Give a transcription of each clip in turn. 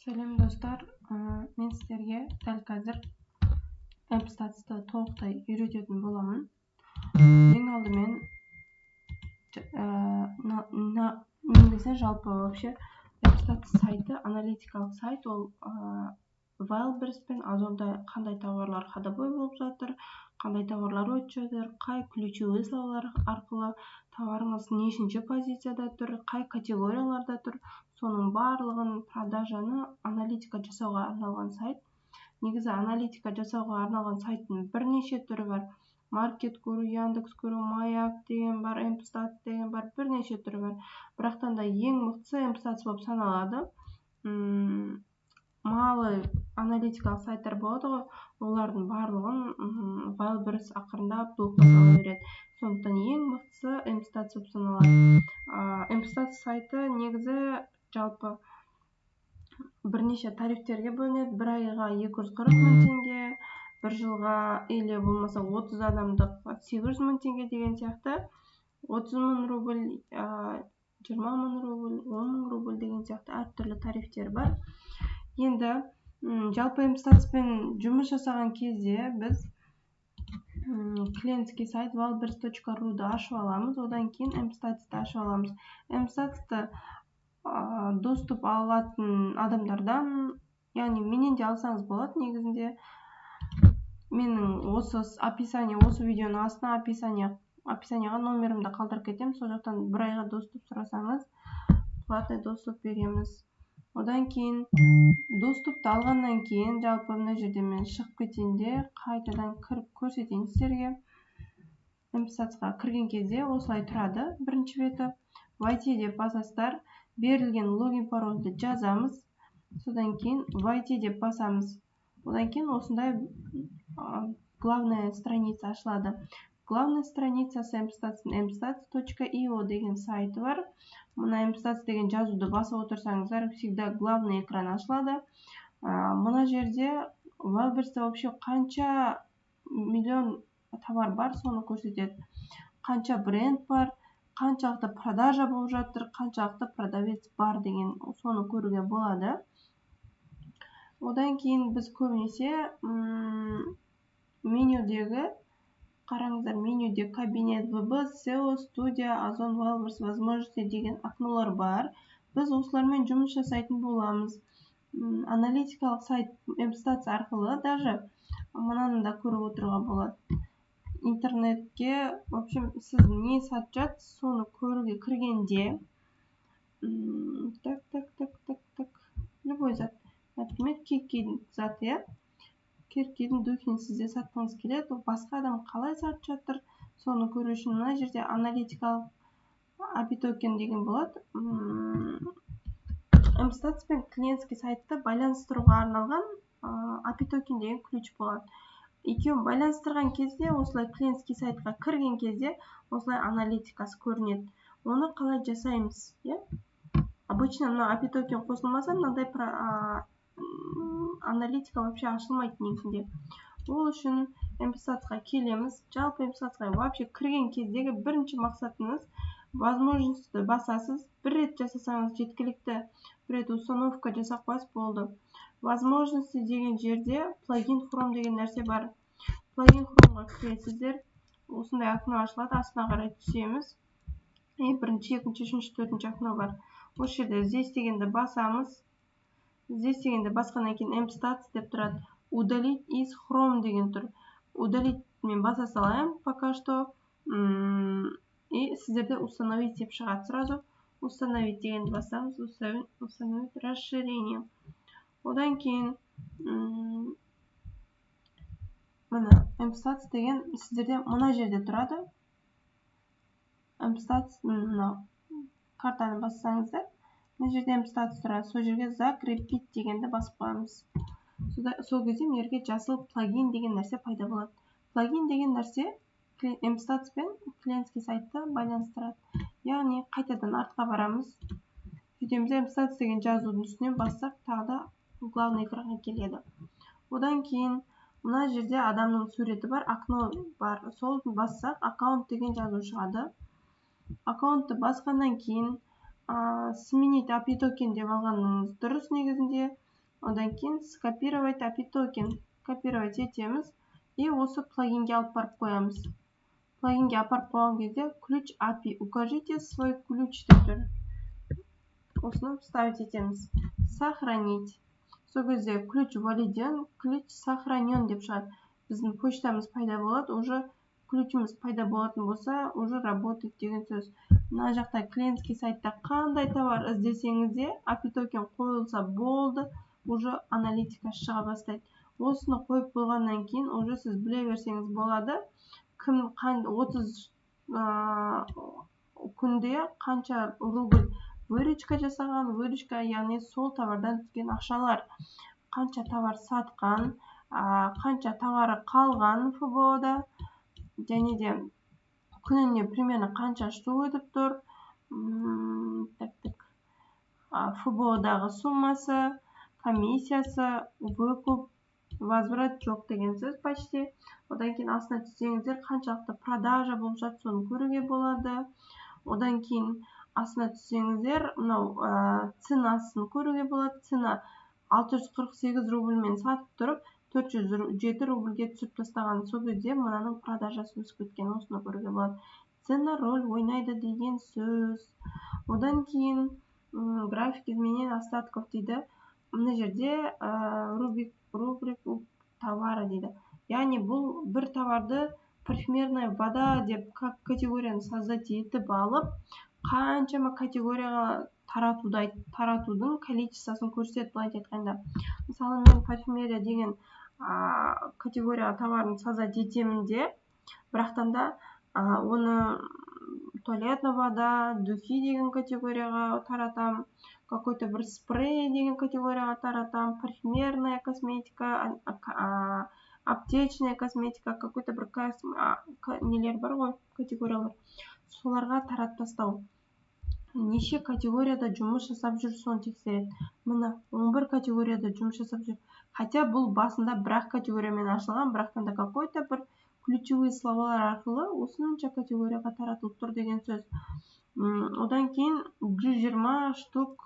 Сәлем достар, мен сіздерге дәл қазір Mstatusta толықтай үйрететін боламын. Ең алдымен негізі жалпы вообще Mstatus сайты аналитикалық сайт, ол Wildberries пен Озонда қандай тауарлар ходовой болып жатыр, қандай тауарлар өтіп жатыр, қай ключевой салалар арқылы тауарыңыз нешінші позицияда тұр, қай категорияларда тұр, соның барлығын продажаны аналитика жасауға арналған сайт. Негізі аналитика жасауға арналған сайттың бірнеше түрі бар. Маркет көру, Яндекс көру, Маяк деген бар, Mstat деген бар, бірнеше түрі бар. Бірақтан да ең мықтысы Mstat болып саналады. Малы аналитикалық сайттар болады ғой, олардың барлығын Wildberries ақырындап толықтай сала береді. Сондықтан ең мықтысы Mstat болып саналады. Mstat сайты негізі жалпы бірнеше тарифтерге бөлінеді. Бір айға 240 мың теңге, бір жылға или болмаса 30 адамдық 800 мың теңге деген сияқты, 30 мың рубль, 20 мың рубль, 10 мың рубль деген сияқты әртүрлі тарифтер бар. Енді жалпы Mstatspен жұмыс жасаған кезде біз клиентский сайт wildberries.ru-ды ашып аламыз, одан кейін Mstatus'ты ашып аламыз. Mstatus'ты доступ алатын адамдардан, яғни менен де алсаңыз болады. Негізінде менің осы описание, осы видеоның астына описанияға номерімді қалдырып кетемін. Сол жақтан бір айға доступ сұрасаңыз, платный доступ береміз. Одан кейін доступты алғаннан кейін, жалпы мына жерде мен шығып кетейін, қайтадан кіріп көрсетейін сіздерге. Mstatus'қа кірген кезде осылай тұрады. Бірінші беті войти деп басасыздар. Берілген логин парольді жазамыз. Содан кейін войти деп басамыз. Одан кейін осындай главная страница ашылады. Главная страницасы mstatus.io деген сайты бар. Мына Mstatus деген жазуды басып отырсаңыздар, всегда главный экран ашылады. Мына жерде Wildberries'те вообще қанша миллион товар бар, соны көрсетеді. Қанша бренд бар, қаншалықты продажа болып жатыр, қаншалықты продавец бар деген соны көруге болады. Одан кейін біз көбінесе менюдегі, қараңыздар, менюде кабинет, VB, SEO, студия, Озон, Wildberries, возможности деген окнулар бар. Біз осылармен жұмыс жасайтын боламыз. Аналитикалық сайт Mstatus арқылы даже мынаны да көріп отыруға болады. Интернетке, в общем, сіз не сатып жатсыз, соны көруге кіргенде, любой зат, например, кез-келген зат, кез-келген духин сізде сатқыңыз келеді, басқа адам қалай сатып жатыр, соны көру үшін мына жерде аналитикалық API токен деген болады. Mstatus пен клиентский сайтты байланыстыруға арналған API токен деген ключ болады. Екеуін байланыстырған кезде, осылай клиентский сайтқа кірген кезде, осылай аналитикасы көрінеді. Оны қалай жасаймыз? Обычно мына API токен қосылмаса, мынандай аналитика вообще ашылмайды негізінде. Ол үшін Mstatus'қа келеміз. Жалпы Mstatus'қа вообще кірген кездегі бірінші мақсатыңыз возможностьті басасыз. Бір рет жасасаңыз жеткілікті, бір рет установка жасап қойсаңыз болды. Возможности деген жерде плагин Chrome деген нәрсе бар. Плагин Chromeға кіресіздер. Осындай окно ашылады, астына қарай түсеміз. Бірінші, екінші, үшінші, төртінші окно бар. Осы жерде здесь дегенді басамыз. Здесь дегенді басқаннан кейін Mstatus деп тұрады. Удалить из Chrome деген тұр. Удалить мен баса салайын пока что. И сіздерде установить деп шығады сразу. Установить дегенді басамыз. Установить расширение. Одан кейін мына Mstatus деген сіздерде мына жерде тұрады. Mstatus мына картаны бассаңыздар, мына жерде Mstatus тұрады. Сол жерге закрепить дегенді басып қоямыз. Сол кезде мерге жасыл плагин деген нәрсе пайда болады. Плагин деген нәрсе Mstatus пен клиентский сайтты байланыстырады. Яғни қайтадан артқа барамыз. Сөйтеміз, Mstatus деген жазудың үстінен бассақ, тағы да главный экранға келеді. Одан кейін мына жерде адамның суреті бар, окно бар. Сол бассақ, аккаунт деген жазу шығады. Аккаунтты басқаннан кейін сменить API токен деп алғаныңыз дұрыс негізінде. Одан кейін скопировать API токен копировать етеміз и осы плагинге алып барып қоямыз. Плагинге апарып қойған кезде ключ API укажите свой ключ деп тұр. Осыны вставить етеміз. Сохранить. Сол кезде ключ валиден, ключ сохранен деп шығады. Біздің почтамыз пайда болады, уже ключіміз пайда болатын болса, уже работает деген сөз. Мына жақта клиентский сайтта қандай товар іздесеңіз де, API токен қойылса болды, уже аналитика шыға бастайды. Осыны қойып болғаннан кейін уже сіз біле берсеңіз болады, кім 30 күнде қанша рубль выручка жасаған, выручка яғни сол товардан түскен ақшалар, қанша товар сатқан, қанша товары қалған ФБО-да, және де күніне примерно қанша штук өтіп тұр, ФБО-дағы суммасы, комиссиясы, выкуп, возврат жоқ деген сөз почти. Одан кейін астына түссеңіздер қаншалықты продажа болып жатыр, соны көруге болады. Одан кейін астына түссеңіздер, мынау ценасын көруге болады. Цена 648 рубльмен сатып тұрып, 407 рубльге түсіп тастаған. Сол кезде мынаның продажасы өсіп кеткен, осыны көруге болады. Цена роль ойнайды деген сөз. Одан кейін график изменения остатков дейді. Мына жерде рубрику товары дейді. Яғни бұл бір товарды парфюмерная вода деп категорияны создать етіп алып, қаншама категорияға таратудың количествосын көрсетеді, былайша айтқанда. Мысалы, мен парфюмерия деген категорияға товарын создать етемін де, бірақтан да оны туалетная вода, духи деген категорияға таратам, какой-то бір спрей деген категорияға таратам, парфюмерная косметика, аптечная косметика, какой-то бір нелер бар ғой, категориялар. Соларға таратып тастау. Неше категорияда жұмыс жасап жүр, соны тексереді. Мына 11 категорияда жұмыс жасап жүр. Хотя бұл басында бір-ақ категориямен ашылған, бірақтан да какой-то бір ключевые словалар арқылы осынша категорияға таратылып тұр деген сөз. Одан кейін 120 штук,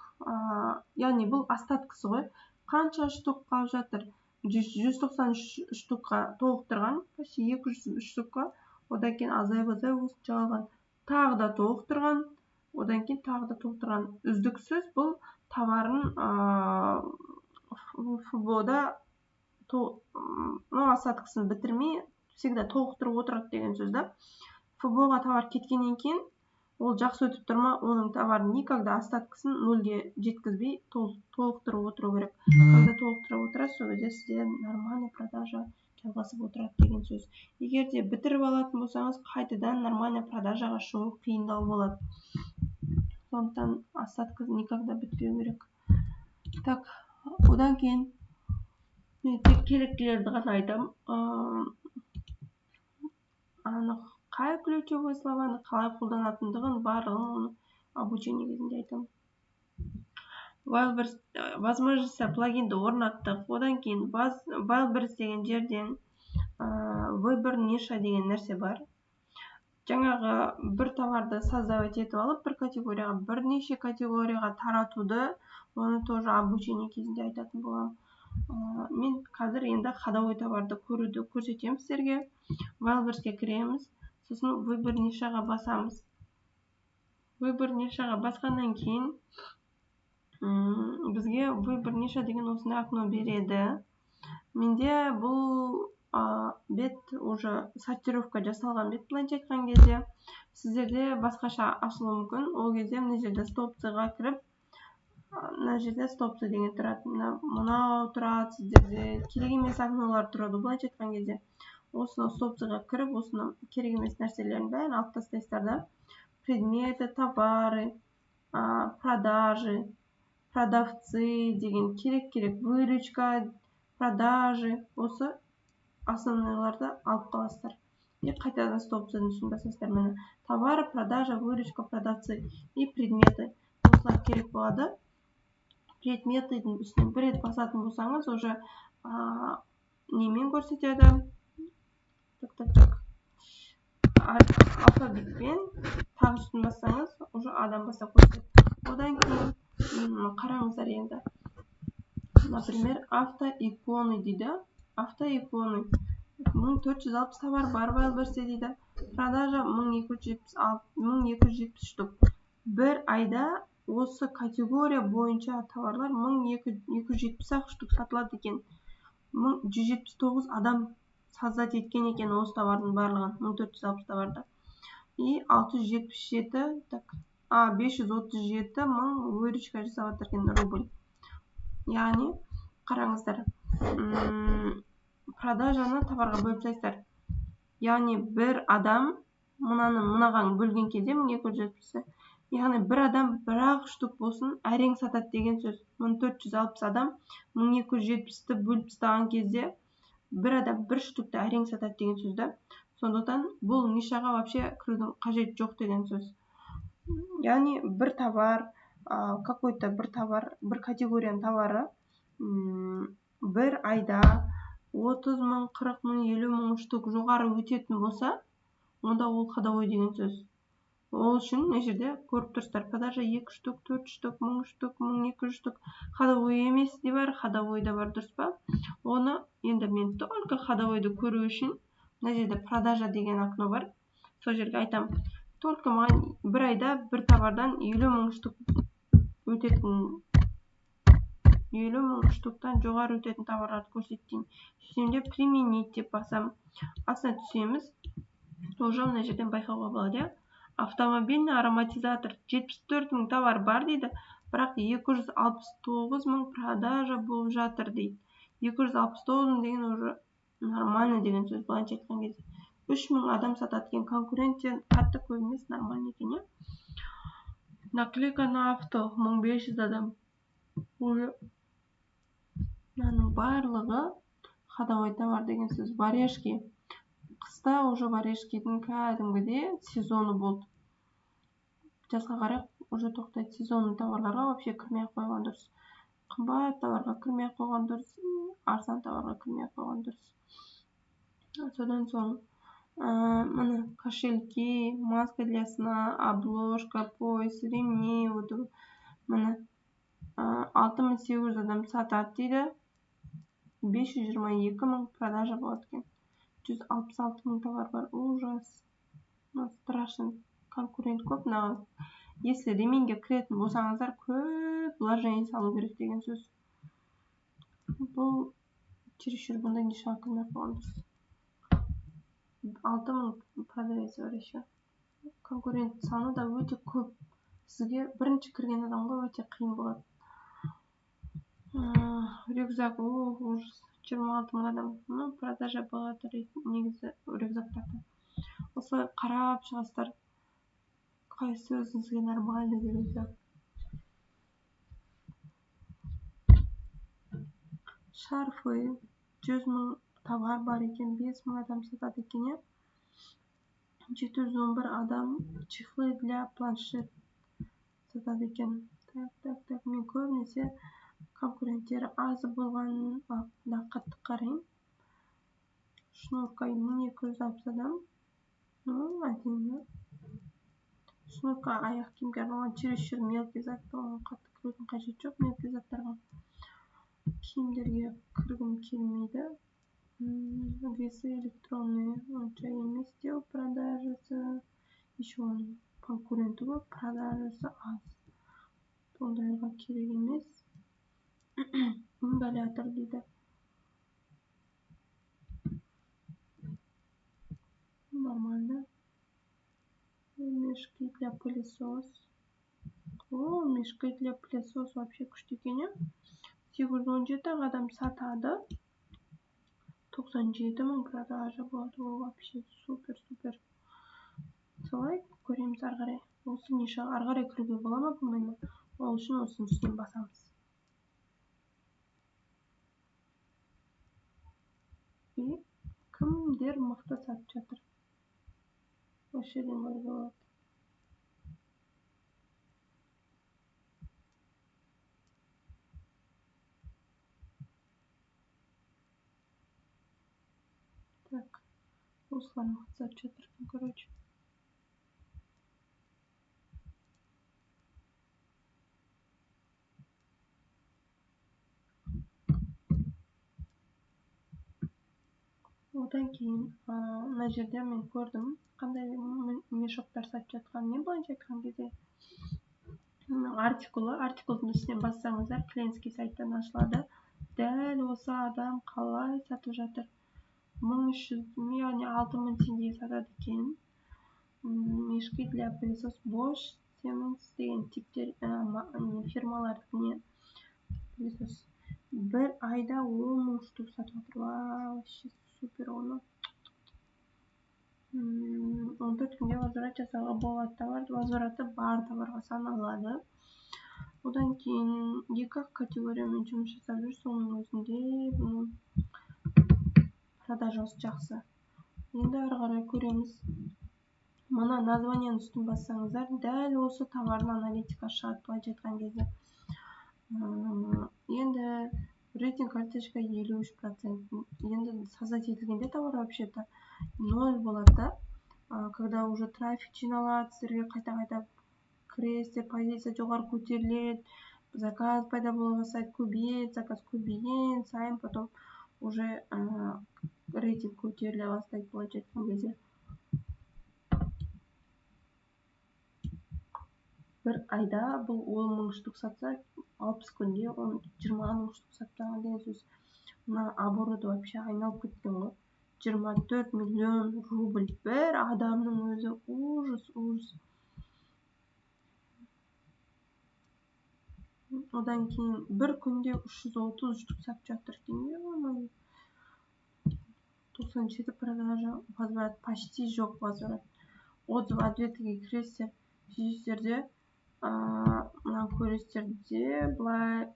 яғни бұл остаткысы ғой. Қанша штук қалып жатыр? 193 штукқа толықтырған, почти 200 штукқа. Одан кейін азайып осынша қалған. Тағы да толықтырған. Одан кейін тағы да толықтырған. Үздіксіз бұл товарын ФБО-да остаткысын бітірмей всегда толықтырып отырады деген сөз да. ФБО-ға товар кеткеннен кейін ол жақсы өтіп тұрма, оның товарын никогда остаткысын нөлге жеткізбей толықтырып отыру керек. Когда толықтырып отырады, сол кезде сізде нормальный продажа жалғасып отырады деген сөз. Егер де бітіріп алатын болсаңыз, қайтадан нормальный продажаға шығу қиындау болады. Сондықтан остатка никогда бітпеу керек. Так, одан кейін мен тек керектілерді ғана айтам. Қай ключевой слованы қалай қолданатындығын барлығын обучение кезінде айтам. Возможности плагинді орнаттық. Одан кейін Wildberries деген жерден выбор ниша деген нәрсе бар. Жаңағы бір товарды создавать етіп алып, бір категорияға, бірнеше категорияға таратуды, оны тоже обучение кезінде айтатын боламын. Мен қазір енді ходовой товарды көруді көрсетемін сіздерге. Wildberriesке кіреміз, сосын выбор нишаға басамыз. Выбор нишаға басқаннан кейін бізге выбор ниша деген осындай окно береді. Менде бұл бет уже сортировка жасалған бет, былайша айтқан кезде. Сіздерде басқаша ашылуы мүмкін. Ол кезде мына жерде стопцияға кіріп, мына жерде стопция деген тұрады. Мынау тұрады, сіздерде керек емес окнолар тұрады, былайша айтқан кезде. Осыны стопцияға кіріп, осыны керек емес нәрселерін бәрін алып тастайсыздар да. Предметы, товары, продажи, продавцы деген керек, выручка, продажи, осы основныйларды алып қаласыздар. И қайтадан стопцияның үстін басасыздар. Міне товары, продажа, выручка, продавцы и предметы. Осылар керек болады. Предметтердің үстіне бір рет басатын болсаңыз, уже немен көрсетеді? Алфавитпен тағы үстін бассаңыз, уже адам бастап көрсетеді. Одан кейін қараңыздар енді. Например, автоиконы дейді. Автоиконы 1460 товар бар берсе дейді. Продажа 1270 штук. Bir айда осы категория бойынша товарлар 1270 штук сатылады екен. 179 адам создать еткен екен осы товардың барлығын, 1460 товарды. И 537 мың выручка жасап жатыр екен рубль. Яғни қараңыздар, продажаны товарға бөліп сайсыздар. Яғни бір адам мынаған бөлген кезде 1270, яғни бір адам бір-ақ штук болсын әрең сатады деген сөз. 1460 адам 1270-ті бөліп тастаған кезде бір адам бір штукты әрең сатады деген сөзді. Сондықтан бұл нишаға вообще кірудің қажет жоқ деген сөз. Яғни бір товар, какой-то бір товар, бір категорияның товары бір айда 30 мың, 40 мың, 50 мың штук жоғары өтетін болса, онда ол ходовой деген сөз. Ол үшін мына жерде көріп тұрсыздар, продажа 2 штук, 4 штук, 1000 штук, 1200 штук. Ходовой емес де бар, ходовой да бар, дұрыс па? Оны енді мен только ходовойды көру үшін мына жерде продажа деген окно бар. Сол жерге айтам, только маған бір айда бір товардан 50 мың штук өтетін, 50 мың штуктан жоғары өтетін товарларды көрсетейін. Сөйтсем де применить деп басам. Астына түсеміз. Уже мына жерден байқауға болады. Автомобильный ароматизатор 74 мың товар бар дейді, бірақ 269 мың продажа болып жатыр дейді. 269 мың деген уже нормально деген сөз, былайша айтқан кезде. 3 мың адам сатады екен, конкуренция қатты көп емес, нормально екен. Наклейка на авто 1500 адам. Мынаның барлығы ходовой товар деген сөз. Варежки. Қыста уже варежкидің кәдімгідей сезоны болды. Жазға қарай уже тоқтайды. Сезонный товарларға вообще кірмей қойған дұрыс. Қымбат товарға кірмей қойған дұрыс, арзан товарға кірмей қойған дұрыс. Содан соң мына кошельки, маска для сна, обложка, пояс, ремни, мына 6800 адам сатады дейді. 522 мың продажа болады екен. 166 мың товар бар. Ужас. Страшный. Конкурент көп. Если ремеңге кіретін болсаңыздар, көп вложение салу керек деген сөз. Бұл чересчур бұндай нишаға кірмей қойған дұрыс. 6 мың продавец бар еще. Конкурент саны да өте көп. Сізге бірінші кірген адамға өте қиын болады. Рюкзак, ужас. 26 мың адам. Продажа болады негізі рюкзактарды. Осылай қарап шығасыздар. Қайсы өзіңізге нормальный рюкзак. Шарфы 100 мың товар бар екен, 5 мың адам сатады екен. 711 адам чехлы для планшет сатады екен. Так, мен көбінесе конкуренттері азы болған да қатты қарайын. Шнурка 1260 адам. Әдемі. Шнурка аяқ киімге арналған, чересчур мелкий зат болған, қатты кірудің қажет жоқ мелкий заттарға. Киімдерге кіргім келмейді. Весы электронные, онша емес деу, продажасы. Еще оның конкуренті көп, продажасы аз. Ондайға керек емес. Ингалятор дейді. Нормально. Мешки для пылесос. Мешки для пылесос вообще күшті екен. 817 адам сатады. 97 мың продажа болады. Вообще супер. Солай көреміз арғарай. Осы нишаға арғарай кіруге бола ма, болмай ма? Ол үшін осының үстінен басамыз. И кімдер мықты сатып жатыр? Осы жерден көруге болады. Так, осылар мықты сатып жатыр, короче. Одан кейін мына жерде мен көрдім қандай мешоктар сатып жатқанын. Мен былайша айтқан кезде артиклдың үстіне бассаңыздар, клиентский сайттан ашылады. Дәл осы адам қалай сатып жатыр. 1300, яғни 6000 теңгеге сатады екен. Мешки для пылесос Bosch, Siemens деген типтер фирмалардыкіне пылесос. Bir ayda 10.000 штук сатып жатыр. Вообще супер оны. 14 күнде возврат жасауға болады. Товар возвраты бар товарға саналады. Одан кейін екі категориямен жұмыс жасап жүр. Соның өзінде бұның продажасы жақсы. Енді ары қарай көреміз. Мына названияның үстін бассаңыздар, дәл осы товардың аналитика шығады, былайша айтқан кезде. Енді рейтинг карточка 53%. Енді создать етілгенде товар вообще-то 0 болады да. Когда уже трафик жиналады, сіздерге қайта-қайта кіресіздер, позиция жоғары көтеріледі, заказ пайда бола бастайды, көбейеді, заказ көбейген сайын потом уже рейтинг көтеріле бастайды, былайша айтқан кезде. Bir ayda бұл 10.000 штук сатса, 60 күнде 20.000 штук сатпаған деген сөз. Мына обороты вообще айналып кеткен ғой. 24 миллион рубль бір адамның өзі. Ужас. Одан кейін бір күнде 330 штук сатып жатыр екен. 97 продажа, возврат почти жоқ возврат. Отзыв ответіге кіресіздер, сүйесіздерде мына көресіздерде былай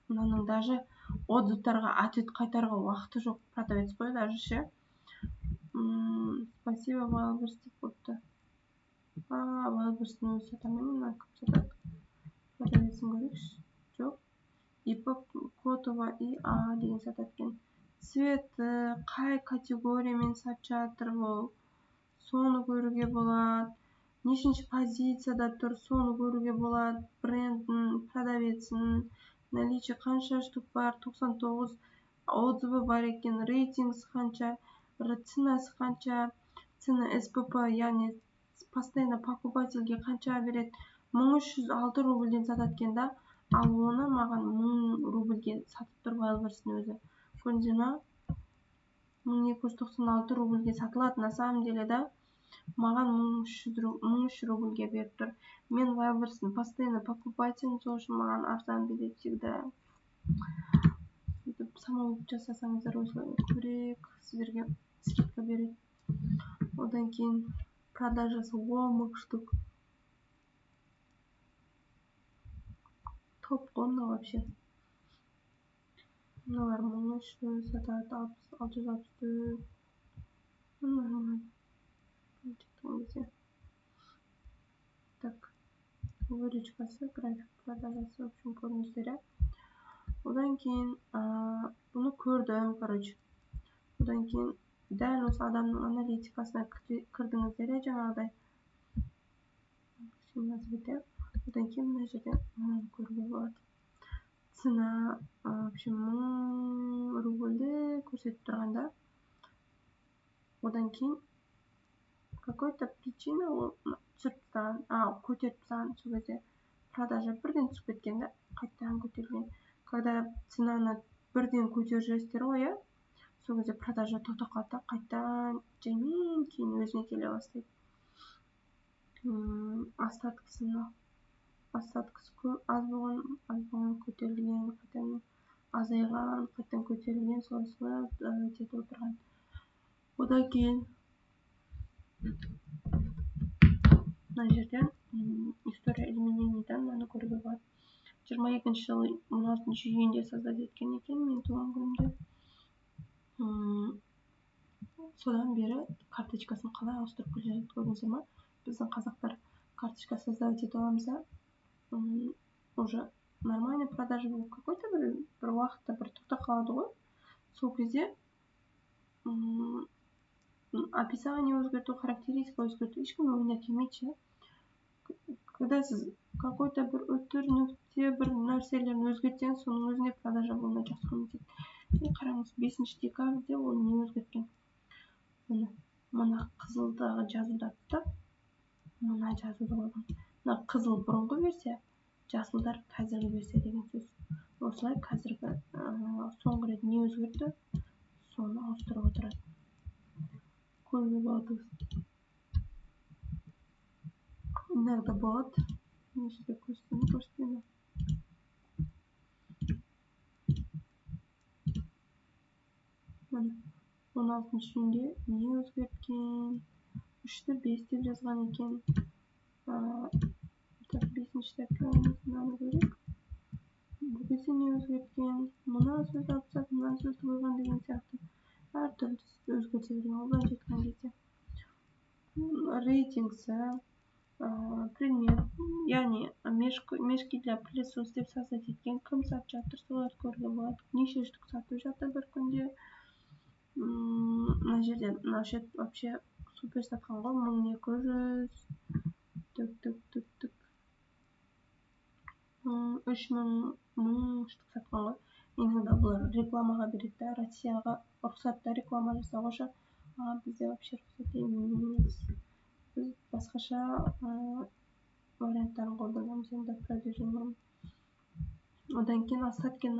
мынаның даже отзывтарға ответ қайтарға уақыты жоқ. Продавец қой даже ше. Спасибо, Wildberries деп қойыпты. Wildberries'тің өзі сатамын, мына кім сатады. Продавецін көрейікші. Жоқ. ИП Котова и А деген сатады екен. Цветі, қай категориямен сатып жатыр бұл. Соны көруге болады. Нешінші позицияда тұр, соны көруге болады. Брендін, продавецін, наличие қанша штук бар, 99 отзывы бар екен, рейтингісі қанша, ценасы қанша, цена СПП, яғни постоянно покупательге қанша береді. 1306 рубльден сатады екен да, ал оны маған 1000 рубльге сатып тұр Wildberries'тің өзі. Көрдіңіздер ма? 1296 рубльге сатылады на самом деле, да? Маған 1300 рубльге беріп тұр. Мен Wildberries'тің постоянно покупателін, сол үшін маған арзан береді всегда. Самолып жасасаңыздар осылай көрек, сіздерге скидка береді. Одан кейін продажасы 10.000 штук. Топ қонды вообще. Мыналар 1300 сатады, 664. Нормально. Так, выручкасы, график продажасы, в общем, көріңіздер. Одан кейін бұны көрдім, короче. Одан кейін дәл осы адамның аналитикасына кірдіңіздер, жаңағыдай. Одан кейін мына жерде көруге болады. Цена, в общем, 1000 рубльді көрсетіп тұрғанда. Одан кейін какой-то причина ол түсіріп тастаған, көтеріп тастаған, сол кезде продажа бірден түсіп кеткен да, қайттан көтерілген. Когда ценаны бірден көтеріп жібересіздер ғой, сол кезде продажа тоқтап қалды, қайттан жаймен кейін өзіне келе бастайды. Остаткысы көп, аз болған көтерілген, қайттан азайған, қайттан көтерілген, солай жетіп отырған. Одан кейін мына жерден история измененийдан мынаны көруге болады. 22 жылы 16 июньде создать еткен екен, мен туған күнімде. Содан бері карточкасын қалай ауыстырып келе жатыр, көрдіңіздер ма? Біздің қазақтар карточка создавать етіп аламыз, уже нормальный продажа болып какой-то бір уақытта бір тоқтап қалады ғой. Сол кезде описание өзгерту, характеристика өзгерту, ешкім ойына келмейді. Когда сіз какой-то бір өтір нүкте бір нәрселерін өзгертсеңіз соның өзіне продажа болуына жақсы көмектеседі. Қараңыз, 5 декабрьде ол не өзгерткен? Мына қызылдағы жазуды атап, мына жазуды қойған. Мына қызыл бұрынғы версия, жасылдар қазіргі версия деген сөз. Осылай қазіргі соңғы рет не өзгерді, соны ауыстырып отырады. Көруге болады. Иногда болады. Нешеде көрсетемін. Міне, 16-шінде не өзгерткен? 3-ті 5 деп жазған екен. 5-ші мынаны көрейік. Бұл кезде не өзгерткен? Мына сөз алсақ, мына сөзді қойған деген сияқты. Әртүрлі өзгерте берген. Ол былайша айтқан кезде. Рейтингсі, предмет, яғни мешки для пылесос деп создать еткен, кім сатып жатыр, соларды көруге болады. Неше штук сатып жатыр бір күнде. Мына жерде насчет вообще супер сатқан ғой, 1200. 3000 штук сатқан ғой. Иногда бұлар рекламаға береді, Россияға рұқсатта реклама жасауға, бізде вообще рұқсат емес. Біз басқаша варианттарын қолданамыз, енді продвижением. Одан кейін Осадкин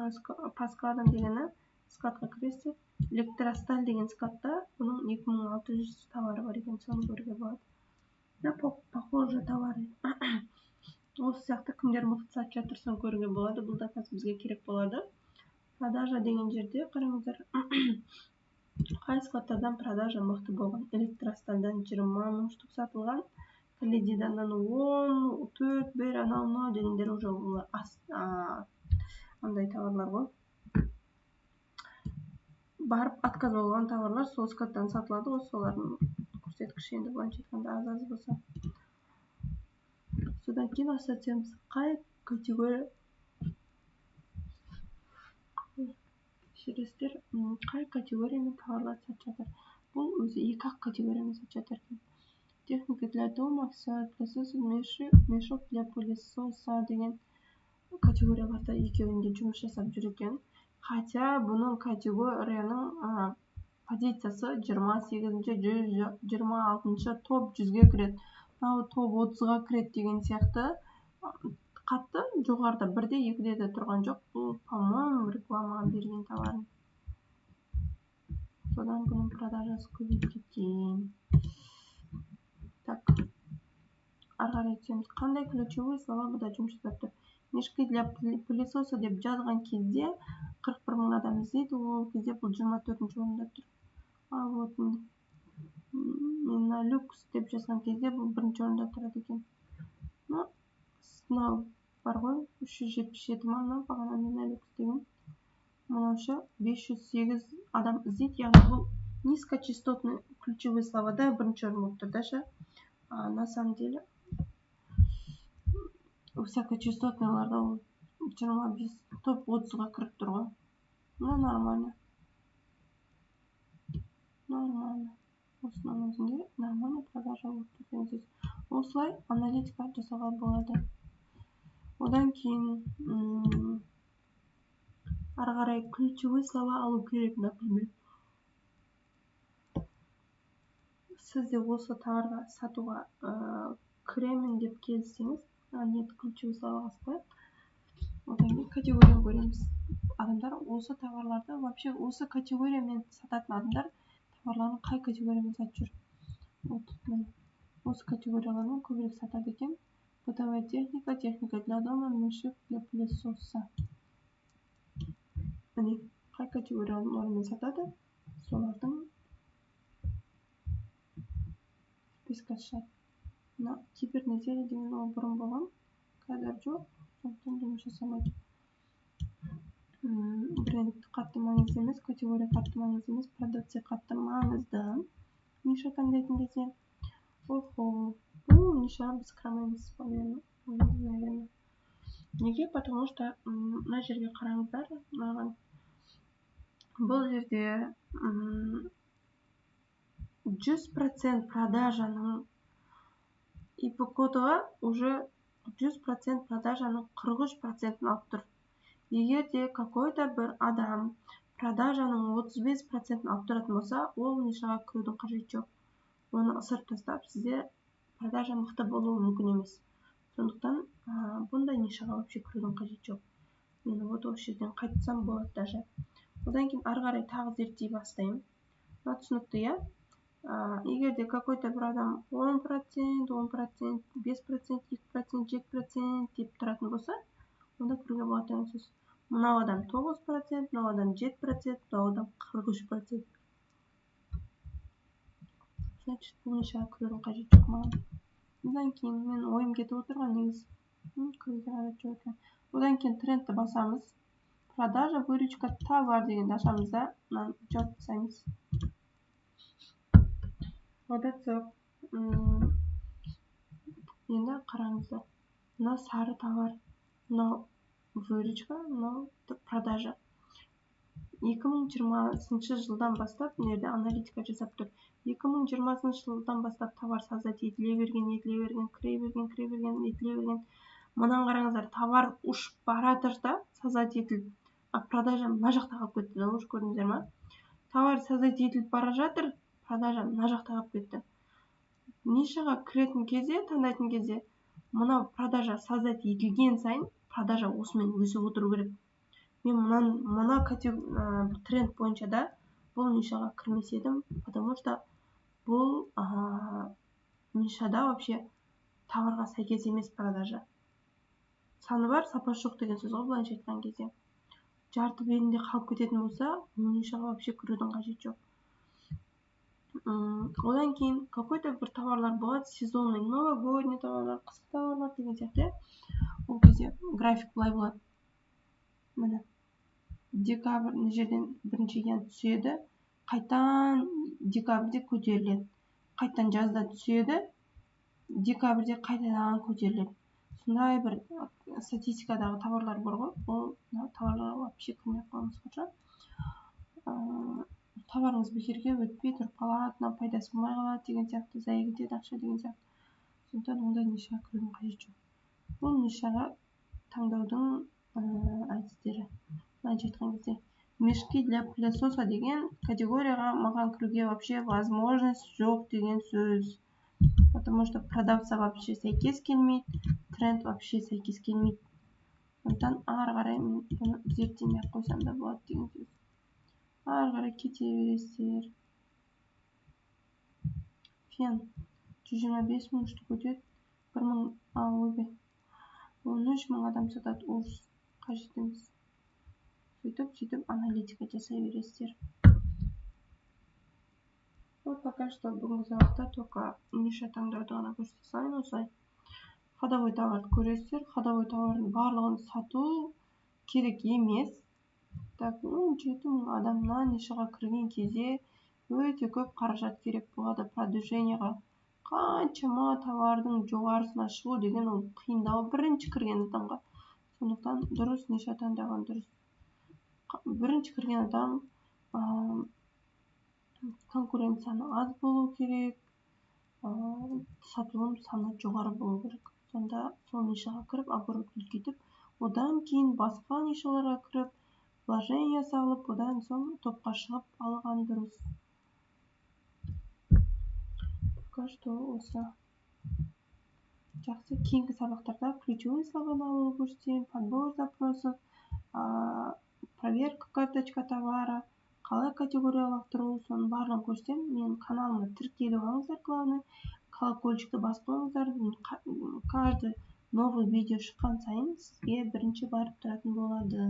по складам дегені, складқа кіресіз, электросталь деген складта бұның 2600 товары бар екен, соны көруге болады. Похожие товары. Осы сияқты кімдер мықты сатып жатыр, соны көруге болады. Бұл да қазір бізге керек болады. Продажа деген жерде қараңыздар. Қай складтардан продажа мықты болған? Электростальдан 20 000 штук сатылған, Каледиданнан 10, 4, 1, анау дегендер уже андай товарлар ғой. Барып отказ болған товарлар сол складтан сатылады ғой, солардың көрсеткіші енді былайша айтқанда аз болса. Содан кейін ассоциируеміз, қай категория қай категориямен товарлар сатып жатыр. Бұл өзі екі-ақ категориямен сатып жатыр екен. Техника для дома, мешок для пылесоса деген категорияларда екеуінде жұмыс жасап жүр екен. Хотя бұның категорияның позициясы 28-ші, 126-ші топ 100-ге кіреді. Топ 30-ға кіреді деген сияқты қатты жоғарда 1-де 2-де де тұрған жоқ. Бұл, по-моему, рекламаға берген товарын. Содан бұның продажасы көбейіп кеткен. Так, арғарай түсеміз. Қандай ключевой слова бұда жұмыс жасап тұр? Мешки для пылесоса деп жазған кезде 41 000 адам іздейді, ол кезде бұл 24-ші орында тұр. Вот Меналюкс деп жазған кезде бұл 1-ші орында тұрады екен. Мынау бар ғой, 377 000 бағана Меналюкс деген. Мынаушы 508 адам іздейді, яғни бұл низкочастотный ключевой словада 1-ші орын болып тұрдашы. На самом деле высокочастотныйларда ол 25 топ 30-ға кіріп тұр ғой. Нормально. Осының өзінде нормально продажа болып тұрсеңіз. Осылай аналитика жасауға болады. Одан кейін арғарай ключевой слова алу керек, например. Сізде осы товарға сатуға кіремін деп келсеңіз, нет, ключевой слова қосып. Одан кейін категория көреміз. Адамдар осы товарларды, вообще осы категориямен сататын адамдар товарларын қай категориямен сатып жүр? Осы категориялармен көбірек сатады екен. Бытовая техника, техника для дома, мешок для пылесоса. Міне, қай категориялармен сатады? Солардың спискасы шығады. Кибернезия деген ол бұрын болған, қазір жоқ, сондықтан жұмыс жасамайды. Бренд қатты маңызды емес, категория қатты маңызды емес, продукция қатты маңызды. Ниша таңдайтын кезде. Бұл ниша біз кірамаймыз, наверное. Неге? Потому что мына жерге қараңыздар, бұл жерде 100% продажаның IP кодыға уже 100% продажаның 43% алып тұр. Егер де какой-то бір адам продажаның 35% алып тұратын болса, ол нишаға кірудің қажеті жоқ. Оны ысырып тастап, сізде продажа мықты болуы мүмкін емес. Сондықтан бұндай нишаға вообще кірудің қажеті жоқ. Мен вот осы жерден қайтсам болады даже. Одан кейін ары қарай тағы зерттей бастаймын. Мына түсінікті, иә? Егер де какой-то бір адам 10%, 5%, 2%, 7% деп тұратын болса, онда кіруге болады деген сөз. Мынау адам 9%, мынау адам 7%, мынау адам 43%. Значит, бұл нишаға кірудің қажеті жоқ маған. Одан кейін мен ойым кетіп отырған негізі. Кіруге қажеті жоқ екен. Одан кейін трендті басамыз. Продажа, выручка, товар дегенді ашамыз да, мынаны жауып тастаймыз. Водоцок. Енді қараңыздар. Мына сары товар, мынау выручка, мынау продажа. 2020 жылдан бастап, мына аналитика жасап тұр. 2020 жылдан бастап товар создать етіле берген, кіре берген, етіле берген. Мұнан қараңыздар, товар ұшып баратыр да, создать етіліп, продажа мына жақта қалып кетті. Уже көрдіңіздер ма? Товар создать етіліп бара жатыр, продажа мына жақта қалып кетті. Нишаға кіретін кезде, таңдайтын кезде, мынау продажа создать етілген сайын, продажа осымен өсіп отыру керек. Мен мына тренд бойынша да бұл нишаға кірмес едім, потому что бұл нишада вообще товарға сәйкес емес продажа. Саны бар, сапасы жоқ деген сөз ғой, былайша айтқан кезде. Жарты белінде қалып кететін болса, нишаға вообще кірудің қажеті жоқ. Одан кейін какой-то бір товарлар болады, сезонный, новогодний товарлар, қысқы товарлар деген сияқты. Ол кезде график былай болады. Міне, декабрь жерден бірінші январь түседі, қайтан декабрьде көтеріледі. Қайтан жазда түседі, декабрьде қайтадан көтеріледі. Сондай бір статистикадағы товарлар бар ғой, ол товарларға вообще кірмей қалыңыз қойшы. Товарыңыз бекерге өтпей тұрып қалады, мына пайдасы болмай қалады деген сияқты, зая кетеді ақша деген сияқты. Сондықтан ондай нишаға кірудің қажеті жоқ. Бұл нишаға таңдаудың әдістері. Былайша айтқан кезде, мешки для пылесоса деген категорияға маған кіруге вообще возможность жоқ деген сөз. Потому что продавца вообще сәйкес келмейді, тренд вообще сәйкес келмейді. Сондықтан ары қарай мен бұны зерттемей қойсам да болады деген сөз. Ары қарай кете бересіздер. Фен 125 мың штук өтеді, 13 мың адам сатады, ужас, қажет емес. Сөйтіп аналитика жасай бересіздер. Вот пока что бүгінгі сабақта только ниша таңдауды ғана көрсете салайын осылай. Ходовой товарды көресіздер. Ходовой товардың барлығын сату керек емес. Так, 17 мың адамнан нишаға кірген кезде өте көп қаражат керек болады продвижениеға. Қаншама товардың жоғарысына шығу деген ол қиындау бірінші кірген адамға. Сондықтан дұрыс ниша таңдаған дұрыс. Бірінші кірген адам конкуренцияны аз болу керек, сатылым саны жоғары болу керек. Сонда сол нишаға кіріп, оборот үлкейтіп, одан кейін басқа нишаларға кіріп, вложение салып, одан соң топқа шығып алған дұрыс. Пока что осы. Жақсы, кейінгі сабақтарда ключевые слова алуды көрсетемін, подбор запросов, проверка карточка товара, қалай категорияластыру, соның барлығын көрсетемін. Мен каналыма тіркеліп алыңыздар, главное, колокольчикті басып қойыңыздар. Каждый новый видео шыққан сайын сізге бірінші барып тұратын болады.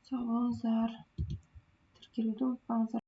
Сау болыңыздар. Тіркелуді ұмытпаңыздар.